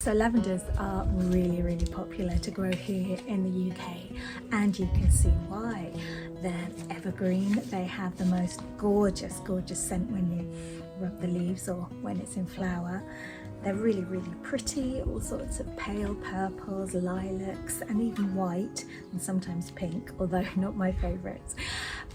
So lavenders are really popular to grow here in the UK, and you can see why. They're evergreen, they have the most gorgeous scent when you rub the leaves or when it's in flower. They're really pretty, all sorts of pale purples, lilacs, and even white, and sometimes pink, although not my favourites.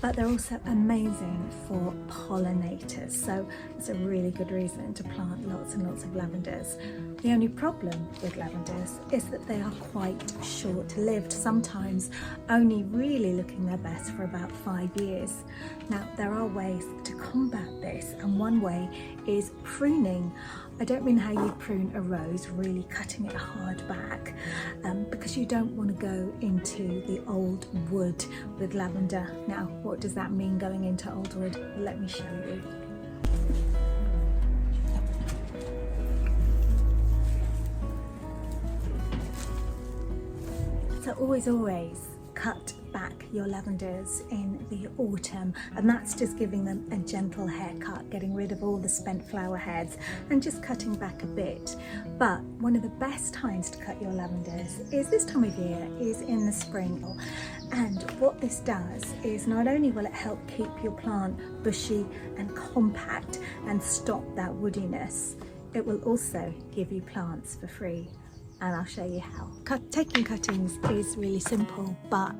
But they're also amazing for pollinators, so it's a really good reason to plant lots and lots of lavenders. The only problem with lavenders is that they are quite short-lived, sometimes only really looking their best for about 5 years. Now, there are ways to combat this, and one way is pruning. I don't mean how you prune a rose, really cutting it hard back, because you don't want to go into the old wood with lavender. Now, what does that mean, going into old wood? Let me show you. So always cut back your lavenders in the autumn, and that's just giving them a gentle haircut, getting rid of all the spent flower heads and just cutting back a bit. But one of the best times to cut your lavenders is this time of year, is in the spring. And what this does is not only will it help keep your plant bushy and compact and stop that woodiness, it will also give you plants for free. And I'll show you how. Taking cuttings is really simple, but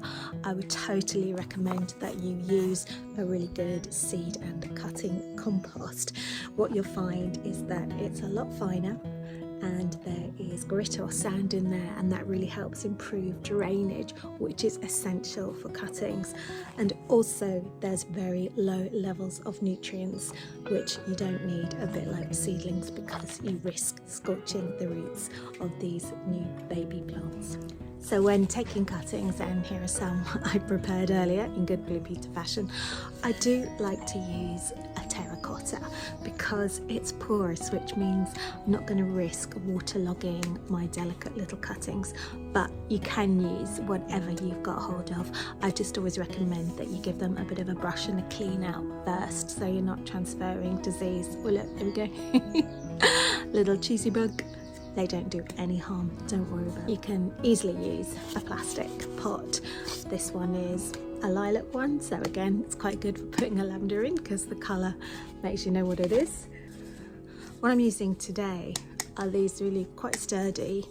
I would totally recommend that you use a really good seed and cutting compost. What you'll find is that it's a lot finer and there is grit or sand in there, and that really helps improve drainage, which is essential for cuttings. And also there's very low levels of nutrients, which you don't need, a bit like seedlings, because you risk scorching the roots of these new baby plants. So when taking cuttings, and here are some I prepared earlier in good Blue Peter fashion, I do like to use a terracotta because it's porous, which means I'm not going to risk waterlogging my delicate little cuttings, but you can use whatever you've got hold of. I just always recommend that you give them a bit of a brush and a clean out first, so you're not transferring disease. Oh look, there we go. Little cheesy bug. They don't do any harm, don't worry about it. You can easily use a plastic pot. This one is a lilac one, so again, it's quite good for putting a lavender in because the colour makes you know what it is. What I'm using today are these really quite sturdy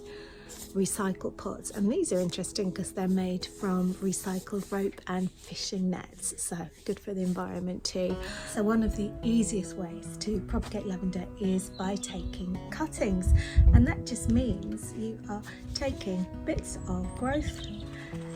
recycled pots, and these are interesting because they're made from recycled rope and fishing nets, so good for the environment too. So one of the easiest ways to propagate lavender is by taking cuttings, and that just means you are taking bits of growth,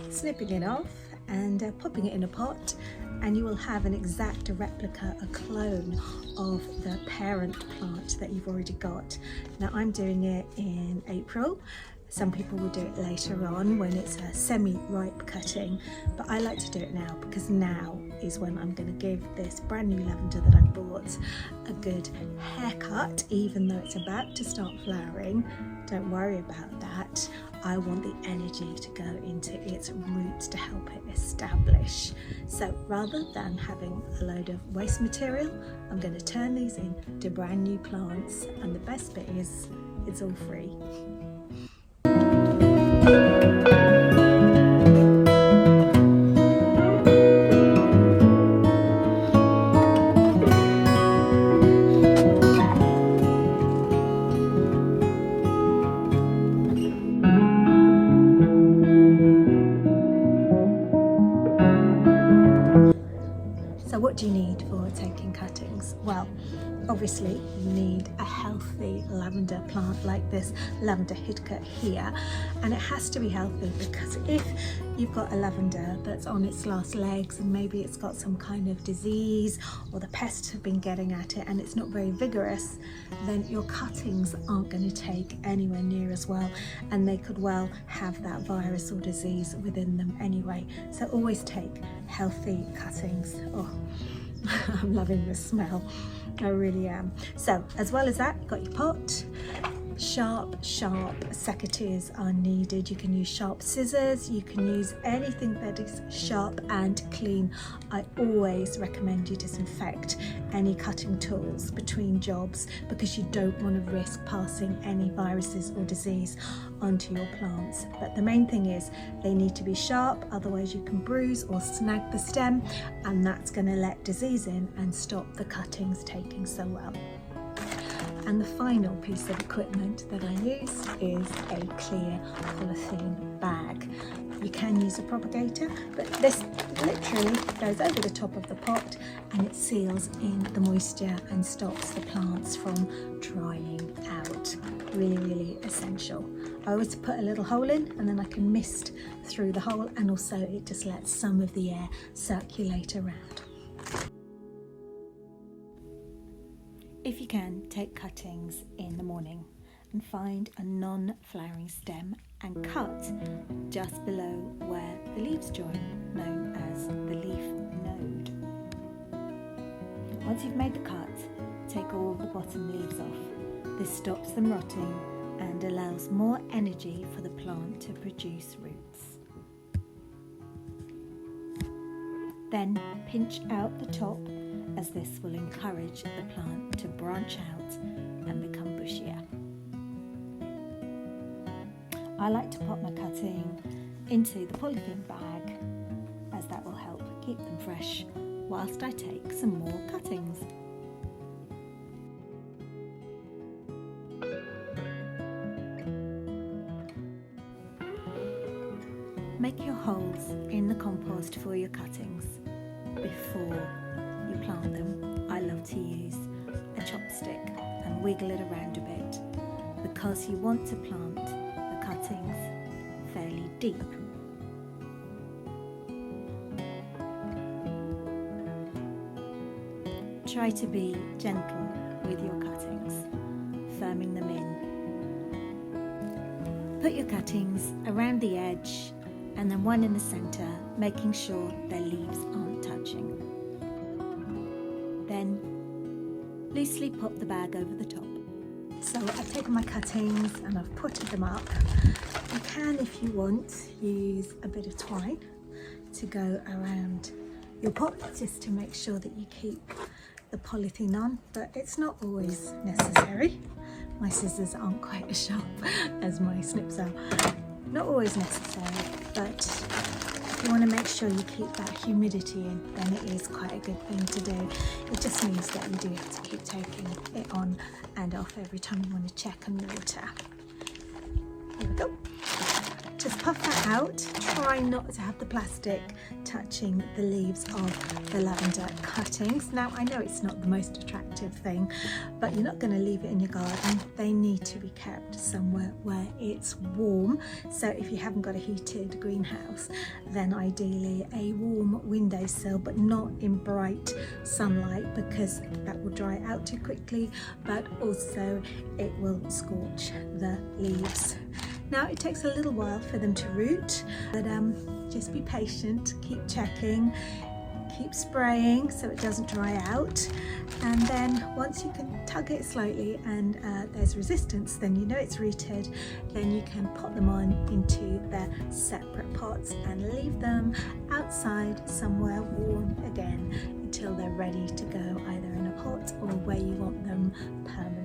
snipping it off and popping it in a pot, and you will have an exact replica, a clone of the parent plant that you've already got. Now I'm doing it in April. Some people will do it later on when it's a semi-ripe cutting, but I like to do it now because now is when I'm going to give this brand new lavender that I bought a good haircut, even though it's about to start flowering. Don't worry about that. I want the energy to go into its roots to help it establish. So rather than having a load of waste material, I'm going to turn these into brand new plants, and the best bit is it's all free. So what do you need for taking cuttings? Well, obviously you need a healthy lavender plant like this lavender hidka here, and it has to be healthy because if you've got a lavender that's on its last legs and maybe it's got some kind of disease or the pests have been getting at it and it's not very vigorous, then your cuttings aren't going to take anywhere near as well, and they could well have that virus or disease within them anyway. So always take healthy cuttings. Oh, I'm loving the smell, I really am. So as well as that, you've got your pot, Sharp secateurs are needed. You can use sharp scissors, you can use anything that is sharp and clean. I always recommend you disinfect any cutting tools between jobs because you don't want to risk passing any viruses or disease onto your plants. But the main thing is they need to be sharp, otherwise you can bruise or snag the stem, and that's going to let disease in and stop the cuttings taking so well. And the final piece of equipment that I use is a clear polythene bag. You can use a propagator, but this literally goes over the top of the pot and it seals in the moisture and stops the plants from drying out. Really, really essential. I always put a little hole in and then I can mist through the hole, and also it just lets some of the air circulate around. If you can, take cuttings in the morning and find a non-flowering stem and cut just below where the leaves join, known as the leaf node. Once you've made the cut, take all the bottom leaves off. This stops them rotting and allows more energy for the plant to produce roots. Then pinch out the top, as this will encourage the plant to branch out and become bushier. I like to pop my cutting into the polythene bag, as that will help keep them fresh whilst I take some more cuttings. Make your holes in the compost for your cuttings before you plant them. I love to use a chopstick and wiggle it around a bit because you want to plant the cuttings fairly deep. Try to be gentle with your cuttings, firming them in. Put your cuttings around the edge and then one in the centre, making sure their leaves aren't touching. Then loosely pop the bag over the top. So I've taken my cuttings and I've potted them up. You can, if you want, use a bit of twine to go around your pot just to make sure that you keep the polythene on, but it's not always necessary. My scissors aren't quite as sharp as my snips are. Not always necessary, but if you want to make sure you keep that humidity in, then it is quite a good thing to do. It just means that you do have to keep taking it on and off every time you want to check and water. Here we go. Just puff that out. Try not to have the plastic touching the leaves of the lavender cuttings. Now, I know it's not the most attractive thing, but you're not going to leave it in your garden. They need to be kept somewhere where it's warm. So if you haven't got a heated greenhouse, then ideally a warm windowsill, but not in bright sunlight because that will dry out too quickly, but also it will scorch the leaves. Now it takes a little while for them to root, but just be patient, keep checking, keep spraying so it doesn't dry out, and then once you can tug it slightly and there's resistance, then you know it's rooted. Then you can pot them on into their separate pots and leave them outside somewhere warm again until they're ready to go either in a pot or where you want them permanently.